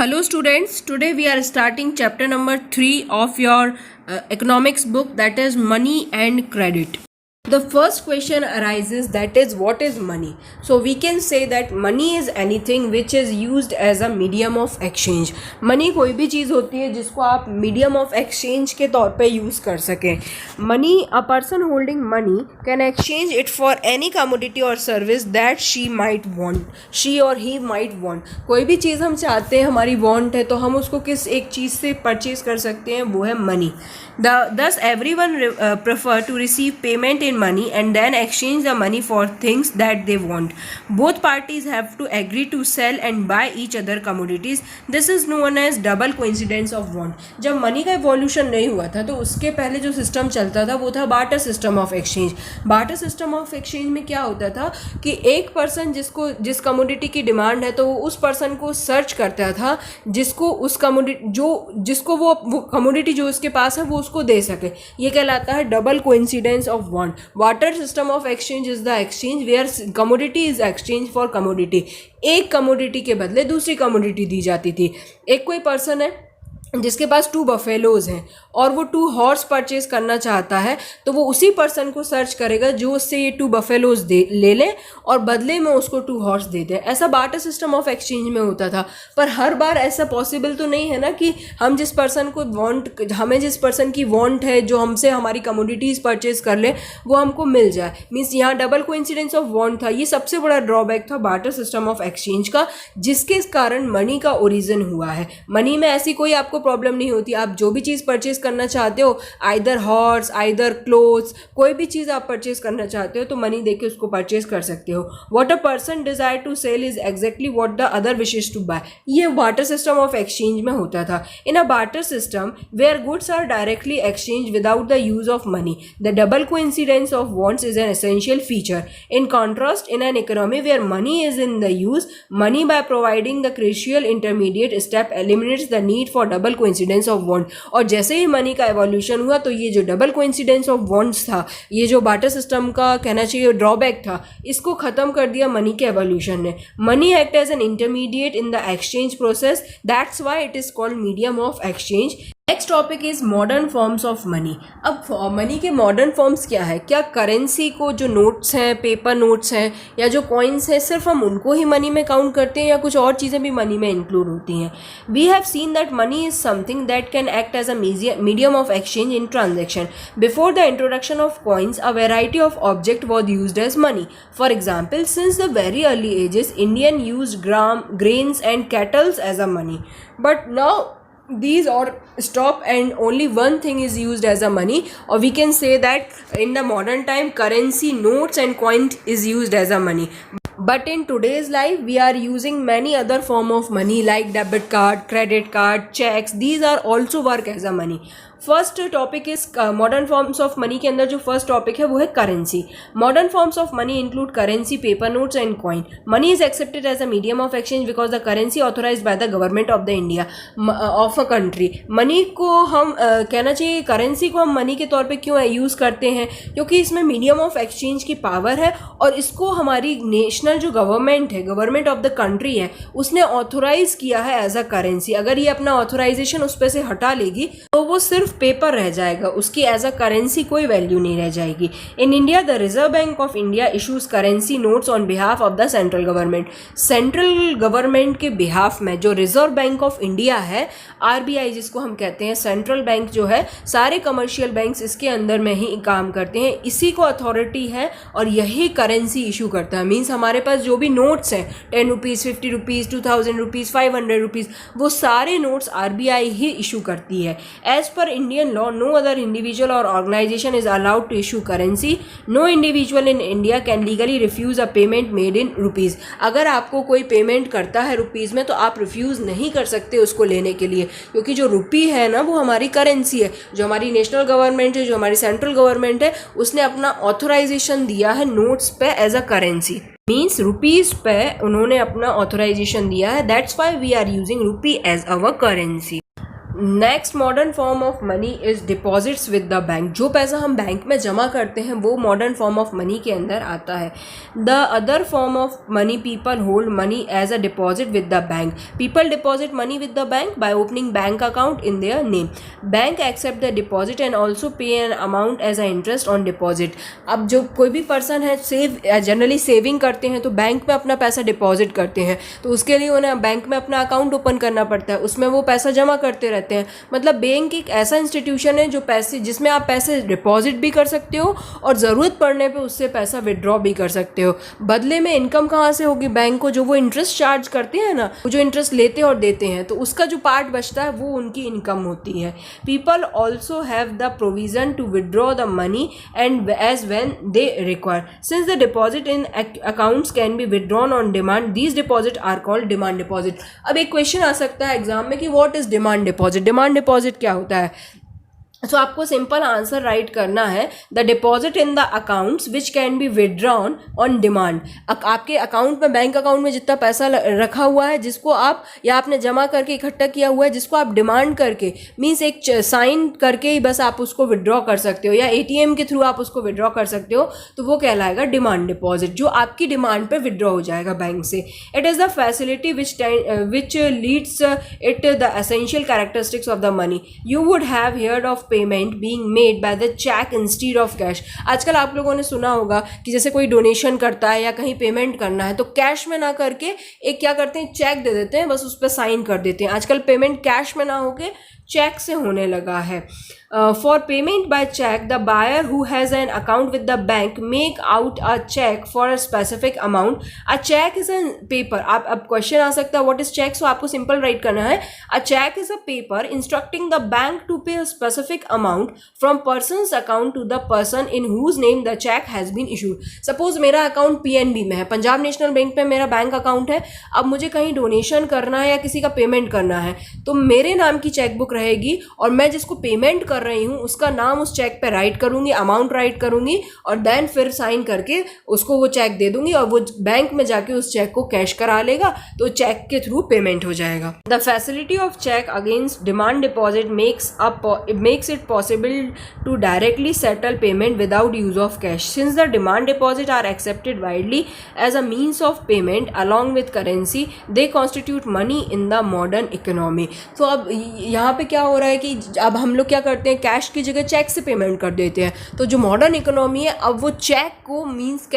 Hello students, today we are starting chapter number 3 of your economics book, that is money and credit. The first question arises, that is what is money. So we can say that money is anything which is used as a medium of exchange. Money कोई भी चीज़ होती है जिसको आप medium of exchange के तौर पे use कर सकें. Money, a person holding money can exchange it for any commodity or service that she or he might want. कोई भी चीज़ हम चाहते हैं, हमारी want है, तो हम उसको किस एक चीज़ से परचेज कर सकते हैं, वो है money. Thus everyone prefer to receive payment in money and then exchange the money for things that they want. Both parties have to agree to sell and buy each other commodities. This is known as double coincidence of want. जब money का evolution नहीं हुआ था तो उसके पहले जो system चलता था वो था barter system of exchange. Barter system of exchange में क्या होता था कि एक पर्सन जिस कमोडिटी की डिमांड है तो वो उस पर्सन को सर्च करता था जिसको उस जिसको वो कमोडिटी जो उसके पास है वो उसको दे सके. ये कहलाता है double coincidence of want. Barter system of exchange is the exchange where commodity is exchange for commodity. एक कमोडिटी के बदले दूसरी कमोडिटी दी जाती थी. एक कोई पर्सन है जिसके पास 2 बफेलोज हैं और वो 2 हॉर्स परचेज करना चाहता है तो वो उसी पर्सन को सर्च करेगा जो उससे ये 2 बफेलोज ले लें और बदले में उसको 2 हॉर्स दे दें. ऐसा बार्टर सिस्टम ऑफ एक्सचेंज में होता था. पर हर बार ऐसा पॉसिबल तो नहीं है ना कि हमें जिस पर्सन की वांट है जो हमसे हमारी कमोडिटीज़ परचेज कर ले वो हमको मिल जाए. मीन्स यहाँ डबल कोइंसिडेंस ऑफ वांट था. ये सबसे बड़ा ड्रॉबैक था बार्टर सिस्टम ऑफ एक्सचेंज का, जिसके कारण मनी का ओरिजिन हुआ है. मनी में ऐसी कोई आपको प्रॉब्लम नहीं होती. आप जो भी चीज़ परचेज करना चाहते हो, आइदर हॉर्स, आइदर क्लोथ्स, कोई भी चीज़ आप परचेज करना चाहते हो तो मनी देके उसको परचेज कर सकते हो. What a person desire to sell is exactly what the other wishes to buy. ये बार्टर सिस्टम ऑफ एक्सचेंज में होता था. In a barter system where goods are directly exchange without the use of money, the double coincidence of wants is an essential feature. In contrast, in an economy where money is in the use, money by providing the crucial intermediate step eliminates the need for double coincidence of want. और जैसे ही money का evolution हुआ तो ये जो double coincidence of wants था, ये जो बार्टर सिस्टम का कहना चाहिए ड्रॉबैक था, इसको खत्म कर दिया मनी के एवोल्यूशन ने. Money act as an intermediate in the exchange process, that's why it is called medium of exchange. Next topic is modern forms of money. अब मनी के मॉडर्न फॉर्म्स क्या है? क्या करेंसी को, जो नोट्स हैं, पेपर नोट्स हैं या जो कॉइन्स हैं, सिर्फ हम उनको ही मनी में काउंट करते हैं या कुछ और चीज़ें भी मनी में इंक्लूड होती हैं? We have seen that money is something that can act as a medium of exchange in transaction. Before the introduction of coins a variety of object was used as money. For example, since the very early ages Indian used grains and kettles as a money, but now these are stop and only one thing is used as a money, or we can say that in the modern time currency, notes and coin is used as a money. But in today's life we are using many other form of money like debit card, credit card, checks. These are also work as a money. First topic is modern forms of money के अंदर जो first topic है वो है currency. Modern forms of money include currency, paper notes and coin. Money is accepted as a medium of exchange because the currency authorised by the government of the India of a country. Money को हम कहना चाहिए currency को हम money के तौर पे क्यों यूज़ करते हैं? क्योंकि इसमें मीडियम ऑफ एक्सचेंज की पावर है और इसको हमारी नेशनल जो गवर्नमेंट है, गवर्नमेंट ऑफ द कंट्री है, उसने ऑथोराइज किया है एज अ करेंसी. अगर ये अपना ऑथोराइजेशन उस पर से हटा लेगी तो वो सिर्फ पेपर रह जाएगा, उसकी एज अ करेंसी कोई वैल्यू नहीं रह जाएगी. In India the reserve bank of India issues currency notes on behalf of the central government. Central government के बिहाफ में जो रिजर्व बैंक ऑफ इंडिया है, आरबीआई जिसको हम कहते हैं, सेंट्रल बैंक जो है, सारे कमर्शियल बैंक्स इसके अंदर में ही काम करते हैं. इसी को अथॉरिटी है और यही करेंसी इशू करता है. मीन्स हमारे पास जो भी नोट्स हैं, 10 रुपीज़, 50 रुपीज़, 2000 रुपीज़, 500 रुपीज़, वो सारे नोट्स आरबीआई ही इशू करती है. एज पर Indian law, no other individual or organization is allowed to issue currency. No individual in India can legally refuse a payment made in rupees. अगर आपको कोई payment करता है रुपीज़ में तो आप रिफ्यूज़ नहीं कर सकते उसको लेने के लिए, क्योंकि जो रुपी है ना वो हमारी करेंसी है. जो हमारी नेशनल गवर्नमेंट है, जो हमारी सेंट्रल गवर्नमेंट है, उसने अपना ऑथोराइजेशन दिया है नोट्स पे as a currency. Means rupees पे उन्होंने अपना ऑथोराइजेशन दिया है. That's why we are using rupee as our currency. Next modern form of money is deposits with the bank. जो पैसा हम बैंक में जमा करते हैं वो मॉडर्न फॉर्म ऑफ मनी के अंदर आता है. The other form of money people hold money as a deposit with the bank. People deposit money with the bank by opening bank account in their name. Bank accept the deposit and also pay an amount as a interest on deposit. अब जो कोई भी person है generally saving करते हैं तो bank में अपना पैसा डिपॉजिट करते हैं, तो उसके लिए उन्हें बैंक में अपना अकाउंट ओपन करना पड़ता है, उसमें वो पैसा जमा करते रहते हैं. मतलब बैंक एक ऐसा इंस्टीट्यूशन है जो पैसे जिसमें आप पैसे डिपॉजिट भी कर सकते हो और ज़रूरत पड़ने पे उससे पैसा विड्रॉ भी कर सकते हो. बदले में इनकम कहाँ से होगी बैंक को? जो वो इंटरेस्ट चार्ज करते हैं ना, वो जो इंटरेस्ट लेते और देते हैं, तो उसका जो पार्ट बचता है वो उनकी इनकम होती है. People also have the provision to withdraw the money and as when they require. Since the deposit in accounts can be withdrawn on demand, these deposit are called demand deposit. अब एक question आ सकता है exam में कि what is demand deposit. Demand deposit क्या होता है? तो आपको सिंपल आंसर राइट करना है the deposit in the accounts which can be withdrawn on demand. आपके अकाउंट में, बैंक अकाउंट में जितना पैसा रखा हुआ है जिसको आप या आपने जमा करके इकट्ठा किया हुआ है जिसको आप डिमांड करके मीन्स एक साइन करके ही बस आप उसको विड्रॉ कर सकते हो या एटीएम के थ्रू आप उसको विड्रॉ कर सकते हो, तो वो कहलाएगा डिमांड डिपॉजिट, जो आपकी डिमांड पे विड्रॉ हो जाएगा बैंक से. It is the facility which leads it the essential characteristics of the money. You would have heard of payment being made by the cheque instead of cash. आजकल आप लोगों ने सुना होगा कि जैसे कोई डोनेशन करता है या कहीं पेमेंट करना है तो कैश में ना करके एक क्या करते हैं, चेक दे देते हैं, बस उस पर साइन कर देते हैं. आजकल पेमेंट कैश में ना होके चेक से होने लगा है. For payment by cheque the buyer who has an account with the bank make out a cheque for a specific amount. A cheque is a paper. आप अब क्वेश्चन आ सकता है व्हाट इज चेक, सो आपको सिंपल राइट करना है a cheque is a paper instructing the bank to pay a specific amount from persons account to the person in whose name the cheque has been issued. Suppose मेरा account PNB में है, Punjab national bank में मेरा bank account है. अब मुझे कहीं donation करना है या किसी का पेमेंट करना है तो मेरे नाम की चेकबुक रहेगी और मैं जिसको पेमेंट कर रही हूँ उसका नाम उस चेक पे राइट करूंगी, अमाउंट राइट करूंगी और देन फिर साइन करके उसको वो चेक दे दूंगी और वो बैंक में जाके उस चेक को कैश करा लेगा, तो चेक के थ्रू पेमेंट हो जाएगा. The facility of cheque against demand deposit makes it possible to directly settle payment without use of cash. Since the demand deposit are accepted widely as a means of payment along with currency, they constitute money in the modern economy. तो अब यहाँ पे क्या हो रहा है कि अब हम लोग क्या करते हैं, कैश की जगह चेक से पेमेंट कर देते हैं. तो जो मॉडर्न इकोनॉमी है अब वो चेक को मीन्स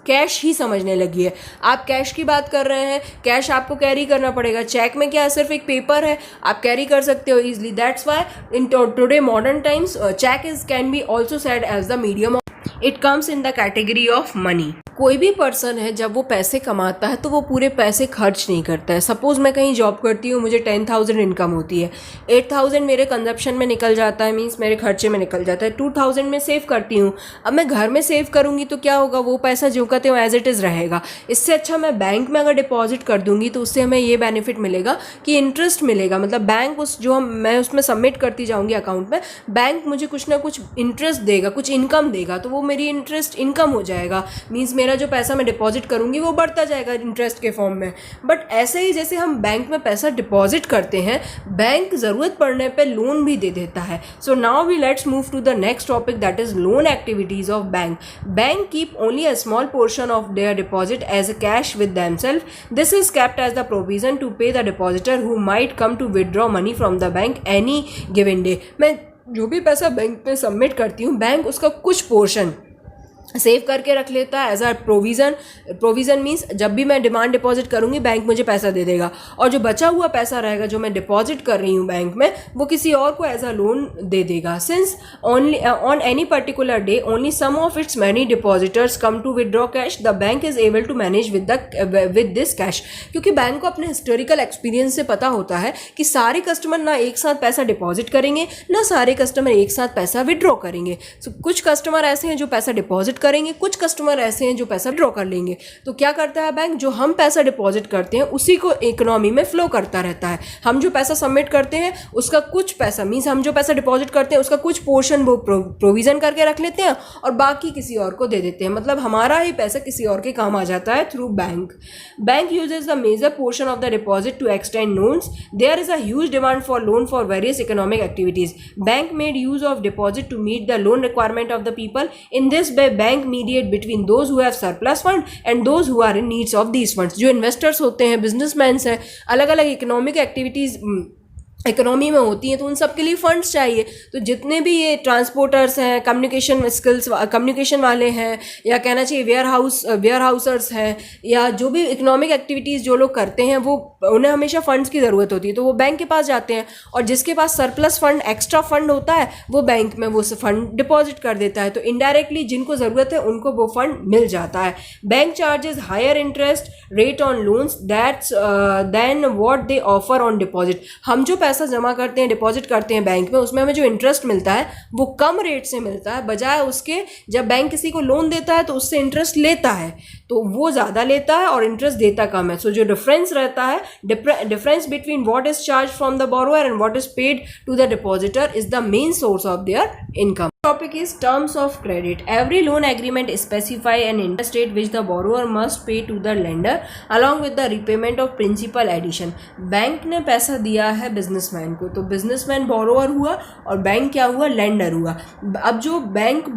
कैश ही समझने लगी है. आप कैश की बात कर रहे हैं, कैश आपको कैरी करना पड़ेगा. चेक में क्या है, सिर्फ एक पेपर है, आप कैरी कर सकते हो easily. That's why in today modern times cheque can be also said as the medium of, it comes in the category of money. कोई भी पर्सन है जब वो पैसे कमाता है तो वो पूरे पैसे खर्च नहीं करता है. सपोज मैं कहीं जॉब करती हूँ, मुझे 10,000 इनकम होती है, 8,000 मेरे कंजप्शन में निकल जाता है, मीन्स मेरे खर्चे में निकल जाता है, 2,000 में सेव करती हूँ. अब मैं घर में सेव करूँगी तो क्या होगा, वो पैसा जो कहते हो एज इट इज़ रहेगा. इससे अच्छा मैं बैंक में अगर डिपॉजिट कर दूंगी तो उससे हमें ये बेनिफिट मिलेगा कि इंटरेस्ट मिलेगा. मतलब बैंक मैं उसमें सबमिट करती जाऊँगी अकाउंट में, बैंक मुझे कुछ ना कुछ इंटरेस्ट देगा, कुछ इनकम देगा, तो वो मेरी इंटरेस्ट इनकम हो जाएगा. मीन्स मेरा जो पैसा मैं डिपॉजिट करूंगी वो बढ़ता जाएगा इंटरेस्ट के फॉर्म में. बट ऐसे ही जैसे हम बैंक में पैसा डिपॉजिट करते हैं, बैंक ज़रूरत पड़ने पे लोन भी दे देता है. So now we let's move to the next topic, that is loan activities of bank. Bank keep only a small portion of their deposit as cash with themselves. This is kept as the provision to pay the depositor who might come to withdraw money from the bank any given day. मैं जो भी पैसा bank में submit करती हूँ, bank उसका कुछ portion save करके रख लेता है as a provision. Provision means जब भी मैं डिमांड डिपॉजिट करूंगी बैंक मुझे पैसा दे देगा, और जो बचा हुआ पैसा रहेगा जो मैं डिपॉजिट कर रही हूँ बैंक में, वो किसी और को एज अ लोन दे देगा. Since only on any particular day only some of its many depositors come to withdraw cash, the bank is able to manage with this cash. क्योंकि बैंक को अपने हिस्टोरिकल एक्सपीरियंस से पता होता है कि सारे कस्टमर ना एक साथ पैसा डिपॉजिट करेंगे, ना सारे कस्टमर एक साथ पैसा विदड्रॉ करेंगे. So, कुछ कस्टमर ऐसे हैं जो पैसा डिपॉजिट डिपॉजिट करेंगे, कुछ कस्टमर ऐसे हैं जो पैसा विड्रॉ कर लेंगे। तो क्या करता है बैंक, जो हम पैसा डिपॉजिट करते हैं उसी को इकोनॉमी में फ्लो करता रहता है। हम जो पैसा सबमिट करते हैं उसका कुछ पैसा, मीन्स हम जो पैसा डिपॉजिट करते हैं उसका कुछ पोर्शन वो प्रोविजन करके रख लेते हैं और बाकी किसी और को दे देते हैं। मतलब हमारा ही पैसा किसी और के काम आ जाता है through bank. Bank uses the major portion of the deposit to extend loans. There is a huge demand for loan for various economic activities. Bank made use of deposit to meet the loan requirement of the people. In this way bank mediate between those who have surplus fund and those who are in needs of these funds. जो investors होते हैं, businessman's हैं, अलग अलग economic activities economy में होती हैं, तो उन सब के लिए फंड्स चाहिए। तो जितने भी ये ट्रांसपोर्टर्स हैं, कम्युनिकेशन वाले हैं, या कहना चाहिए वेयर हाउसर्स हैं, या जो भी इकोनॉमिक एक्टिविटीज़ जो लोग करते हैं, वो उन्हें हमेशा फंड्स की ज़रूरत होती है। तो वो बैंक के पास जाते हैं और जिसके पास सरप्लस फंड, एक्स्ट्रा फंड होता है, वो बैंक में वो फंड डिपॉजिट कर देता है। तो इनडायरेक्टली जिनको ज़रूरत है उनको वो फंड मिल जाता है। Bank charges higher interest rate on loans that's then what they offer on deposit. हम जो पैसा जमा करते हैं, डिपॉजिट करते हैं बैंक में, उसमें हमें जो इंटरेस्ट मिलता है वो कम रेट से मिलता है, बजाय उसके जब बैंक किसी को लोन देता है तो उससे इंटरेस्ट लेता है तो वो ज़्यादा लेता है और इंटरेस्ट देता कम है। सो जो डिफरेंस रहता है, difference between what is charge from the borrower and what is paid to the depositor is the main source of their income. Topic is terms of credit. Every loan agreement specify an interest rate which the borrower must pay to the lender along with the repayment of principal addition. Bank ने पैसा दिया है businessman को, तो businessman borrower हुआ और bank क्या हुआ, लेंडर हुआ. अब जो बैंक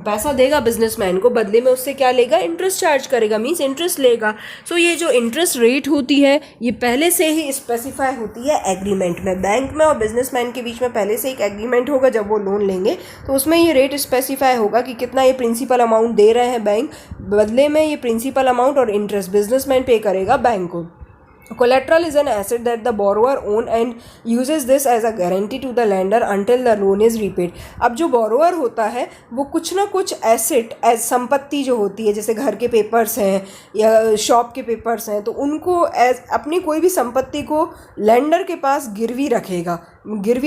पैसा देगा बिजनेसमैन को, बदले में उससे क्या लेगा, इंटरेस्ट चार्ज करेगा, मीन्स इंटरेस्ट लेगा. सो ये जो इंटरेस्ट रेट होती है ये पहले से ही स्पेसिफाई होती है एग्रीमेंट में. बैंक में और बिजनेसमैन के बीच में पहले से एक एग्रीमेंट होगा जब वो लोन लेंगे, तो उसमें ये रेट स्पेसिफाई होगा कि कितना ये प्रिंसिपल अमाउंट दे रहे हैं बैंक, बदले में ये प्रिंसिपल अमाउंट और इंटरेस्ट बिजनेसमैन पे करेगा बैंक को. Collateral is an asset that the borrower own and uses this as a guarantee to the lender until the loan is repaid. अब जो borrower होता है वो कुछ ना कुछ एसेट, एज संपत्ति जो होती है, जैसे घर के पेपर्स हैं या शॉप के पेपर्स हैं, तो उनको एज अपनी कोई भी संपत्ति को लेंडर के पास गिरवी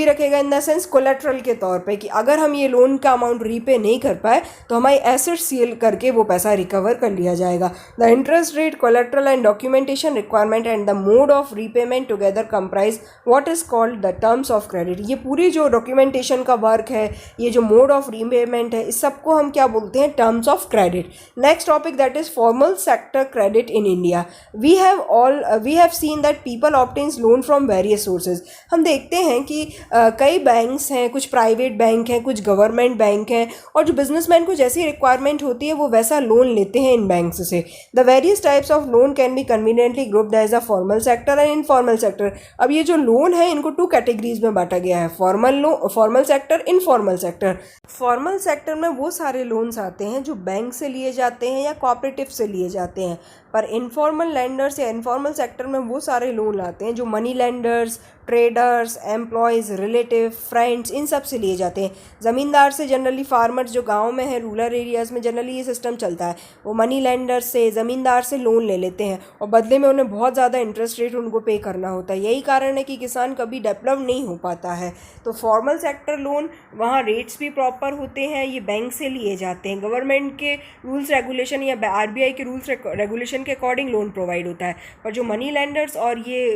रखेगा इन द सेंस कोलेट्रल के तौर पे, कि अगर हम ये लोन का अमाउंट रीपे नहीं कर पाए तो हमारी एसेट सील करके वो पैसा रिकवर कर लिया जाएगा. The interest rate, collateral and documentation requirement and the mode of repayment together comprise what is called the terms of credit. ये पूरी जो डॉक्यूमेंटेशन का वर्क है, ये जो मोड ऑफ रीपेमेंट है, इस सबको हम क्या बोलते हैं, terms of credit. Next topic that is formal sector credit in India. We have seen that people obtains loan from various sources. हम देखते हैं कि कई बैंक्स हैं, कुछ प्राइवेट बैंक हैं, कुछ गवर्नमेंट बैंक हैं, और जो बिजनेसमैन को जैसी रिक्वायरमेंट होती है वो वैसा लोन लेते हैं इन बैंक्स से. The various types of loan can be conveniently grouped as a formal sector and informal sector. अब ये जो लोन है इनको 2 कैटेगरीज में बांटा गया है, formal sector, informal sector. Formal sector में वो सारे लोन्स आते हैं जो बैंक से लिए जाते हैं या कोऑपरेटिव से लिए जाते हैं, पर इनफॉर्मल लैंडर्स या इनफॉर्मल सेक्टर में वो सारे लोन आते हैं जो money lenders, traders, employers, relative, friends, इन सब से लिए जाते हैं. ज़मींदार से जनरली फार्मर्स जो गांव में है, रूरल एरियाज़ में जनरली ये सिस्टम चलता है, वो मनी लैंडर्स से, ज़मींदार से लोन ले लेते हैं और बदले में उन्हें बहुत ज़्यादा इंटरेस्ट रेट उनको पे करना होता है. यही कारण है कि किसान कभी डेवलप नहीं हो पाता है. तो फॉर्मल सेक्टर लोन, वहाँ रेट्स भी प्रॉपर होते हैं, ये बैंक से लिए जाते हैं, गवर्नमेंट के रूल्स रेगुलेशन या RBI के रूल्स रेगुलेशन के अकॉर्डिंग लोन प्रोवाइड होता है. पर जो मनी लैंडर्स और ये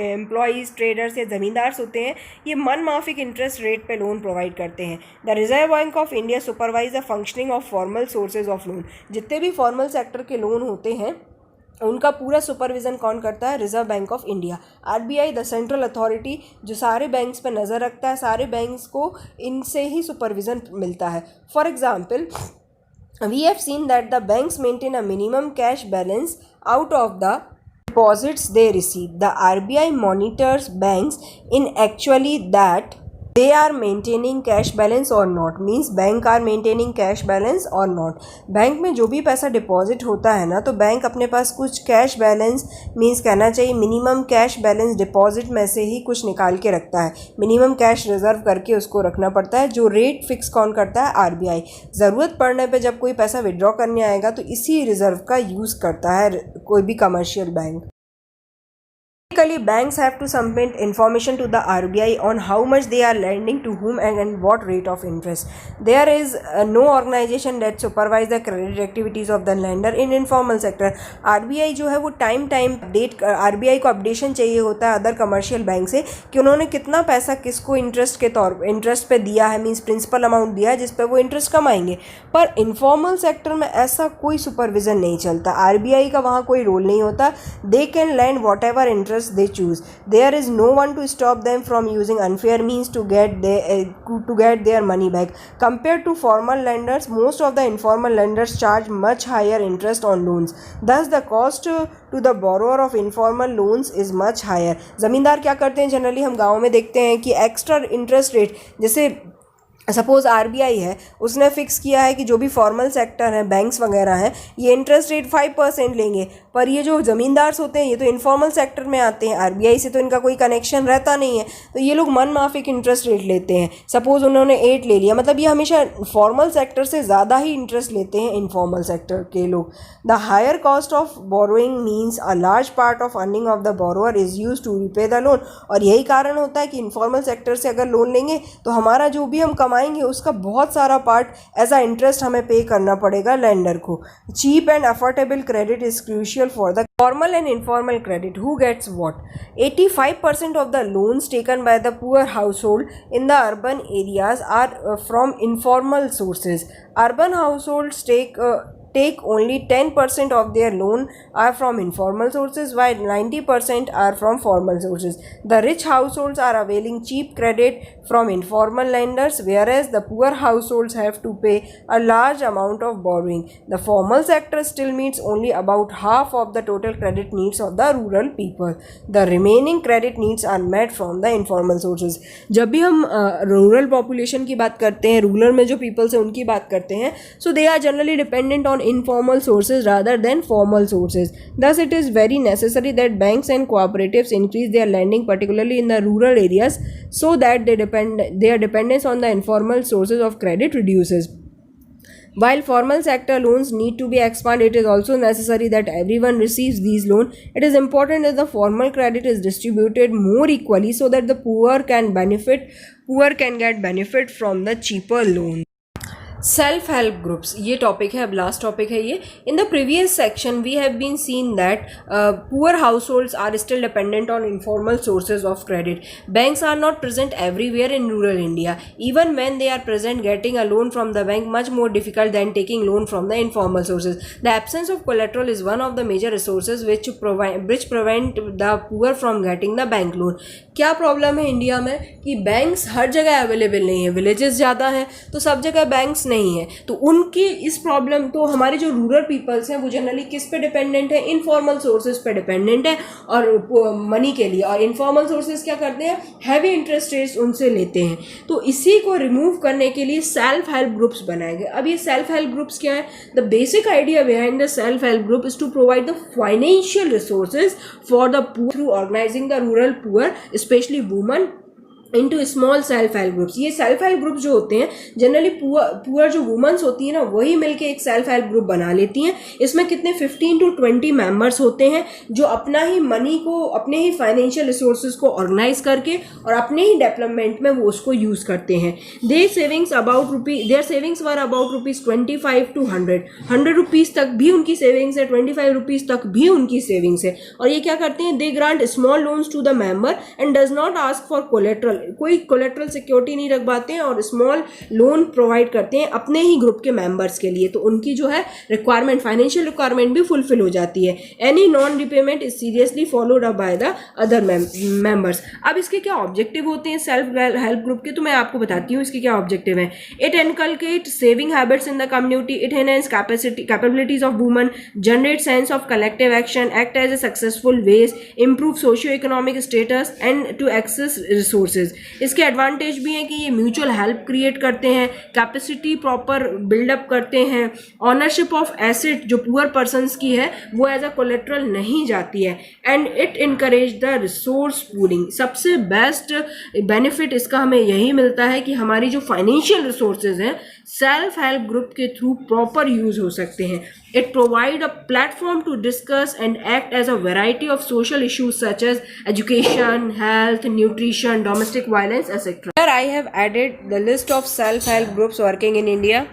एम्प्लॉयज़, ट्रेडर्स या ज़मींदार्स होते हैं, ये मन माफिक इंटरेस्ट रेट पे लोन प्रोवाइड करते हैं. The reserve bank of India supervise the functioning of formal sources of loan. जितने भी फॉर्मल सेक्टर के लोन होते हैं उनका पूरा सुपरविज़न कौन करता है, reserve bank of India. RBI the central authority जो सारे बैंक्स पर नज़र रखता है, सारे बैंक्स को इनसे ही सुपरविज़न मिलता है. For example, we have seen that the banks maintain a minimum cash balance out of the deposits they receive. The RBI monitors banks in actually that they are maintaining cash balance or not, means bank are maintaining cash balance or not. Bank में जो भी पैसा deposit होता है ना, तो bank अपने पास कुछ कैश बैलेंस, मींस कहना चाहिए मिनिमम कैश बैलेंस डिपॉजिट में से ही कुछ निकाल के रखता है. मिनिमम कैश रिजर्व करके उसको रखना पड़ता है. जो रेट फिक्स कौन करता है, RBI. ज़रूरत पड़ने पे जब कोई पैसा विड्रॉ करने आएगा तो इसी रिजर्व का यूज़ करता है कोई भी commercial bank. Typically, banks have to submit information to the RBI on how much they are lending to whom and what rate of interest. There is no organization that supervise the credit activities of the lender in informal sector. RBI जो है वो time update RBI को updation चाहिए होता है other commercial bank से कि उन्होंने कितना पैसा किसको इंटरेस्ट पे दिया है, मीन्स प्रिंसिपल अमाउंट दिया है जिस पे वो इंटरेस्ट कमाएंगे. पर इनफॉर्मल सेक्टर में ऐसा कोई सुपरविजन नहीं चलता. RBI का वहाँ कोई रोल नहीं होता. They can land what ever interest they choose. There is no one to stop them from using unfair means to get their money back. Compared to formal lenders, most of the informal lenders charge much higher interest on loans. Thus, the cost to the borrower of informal loans is much higher. ज़मींदार क्या करते हैं, generally हम गाँव में देखते हैं कि एक्स्ट्रा इंटरेस्ट रेट, जैसे सपोज RBI है, उसने फिक्स किया है कि जो भी फॉर्मल सेक्टर है, बैंक्स वगैरह हैं, ये इंटरेस्ट रेट 5% लेंगे. पर ये जो ज़मींदार्स होते हैं ये तो इनफॉर्मल सेक्टर में आते हैं, RBI से तो इनका कोई कनेक्शन रहता नहीं है, तो ये लोग मन माफिक इंटरेस्ट रेट लेते हैं. सपोज उन्होंने 8 ले लिया, मतलब ये हमेशा फॉर्मल सेक्टर से ज़्यादा ही इंटरेस्ट लेते हैं इनफॉर्मल सेक्टर के लोग. The higher cost of borrowing means a large part of earning of the borrower is use to repay the loan. और यही कारण होता है कि इनफॉर्मल सेक्टर से अगर लोन लेंगे तो हमारा जो भी हम कमाएंगे उसका बहुत सारा पार्ट एज अ इंटरेस्ट हमें पे करना पड़ेगा लेंडर को. Cheap and affordable credit is crucial for the formal and informal credit. Who gets what? 85% of the loans taken by the poor household in the urban areas are from informal sources. Urban households take only 10% of their loan are from informal sources, while 90% are from formal sources. The rich households are availing cheap credit from informal lenders, whereas the poor households have to pay a large amount of borrowing. The formal sector still meets only about half of the total credit needs of the rural people. The remaining credit needs are met from the informal sources. जब भी हम rural population की बात करते हैं, rural में जो peoples हैं उनकी बात करते हैं, so they are generally dependent on informal sources rather than formal sources. Thus, it is very necessary that banks and cooperatives increase their lending, particularly in the rural areas, so that their dependence on the informal sources of credit reduces. While formal sector loans need to be expanded, it is also necessary that everyone receives these loans. It is important that the formal credit is distributed more equally so that the poor can get benefit from the cheaper loan. Self help groups, ये topic है, अब last topic है ये. In the previous section we have been seen that poor households are still dependent on informal sources of credit. Banks are not present everywhere in rural India. Even when they are present, getting a loan from the bank much more difficult than taking loan from the informal sources. The absence of collateral is one of the major resources which prevent the poor from getting the bank loan. क्या problem है India में कि banks हर जगह available नहीं है. Villages ज़्यादा हैं तो सब जगह बैंक्स नहीं है, तो उनकी इस प्रॉब्लम, तो हमारे जो रूरल पीपल्स हैं वो जनरली किस पे डिपेंडेंट है, इनफॉर्मल सोर्सेज पे डिपेंडेंट है और मनी के लिए. और इनफॉर्मल सोर्सेज क्या करते हैं, हैवी इंटरेस्ट रेट्स उनसे लेते हैं. तो इसी को रिमूव करने के लिए सेल्फ हेल्प ग्रुप्स बनाए गए. अब ये सेल्फ हेल्प ग्रुप्स क्या है? The basic idea behind the self help group is to provide the financial resources for the poor through organising the rural poor, specially woman, into small self help groups. ये self help groups जो होते हैं generally poor जो women's होती हैं ना, वही मिलके एक सेल्फ हेल्प ग्रुप बना लेती हैं. इसमें कितने 15 to 20 मेंबर्स होते हैं जो अपना ही मनी को, अपने ही फाइनेंशियल रिसोर्सेज को ऑर्गेनाइज करके और अपने ही डेवलपमेंट में वो उसको यूज़ करते हैं. Their savings were about ₹25 to 100 rupees तक भी उनकी सेविंग्स है, 25 रुपीज़ तक भी उनकी सेविंग्स है. और ये क्या करते हैं, they grant small loans to the member and does not ask for collateral. कोई कोलेट्रल सिक्योरिटी नहीं रखवाते हैं और स्मॉल लोन प्रोवाइड करते हैं अपने ही ग्रुप के मेंबर्स के लिए. तो उनकी जो है रिक्वायरमेंट, फाइनेंशियल रिक्वायरमेंट भी फुलफिल हो जाती है. Any non repayment is seriously followed up by the other members. अब इसके क्या ऑब्जेक्टिव होते हैं सेल्फ हेल्प ग्रुप के, तो मैं आपको बताती हूँ इसके क्या ऑब्जेक्टिव हैं. It inculcate saving habits in the community, it enhance capabilities of women, generate sense of collective action, act as a successful wage, improve socio economic status and to access resources. इसके advantage भी हैं कि ये mutual help create करते हैं, capacity proper buildup करते हैं, ownership of asset जो पुअर पर्सनस की है वो एज अ कोलेट्रल नहीं जाती है, and it encourage the resource pooling. सबसे बेस्ट बेनिफिट इसका हमें यही मिलता है कि हमारी जो फाइनेंशियल रिसोर्सेज हैं, सेल्फ हेल्प ग्रुप के थ्रू प्रॉपर यूज हो सकते हैं. It provide a platform to discuss and act as a variety of social issues such as education, health, nutrition, domestic violence, etc. Here I have added the list of self-help groups working in India.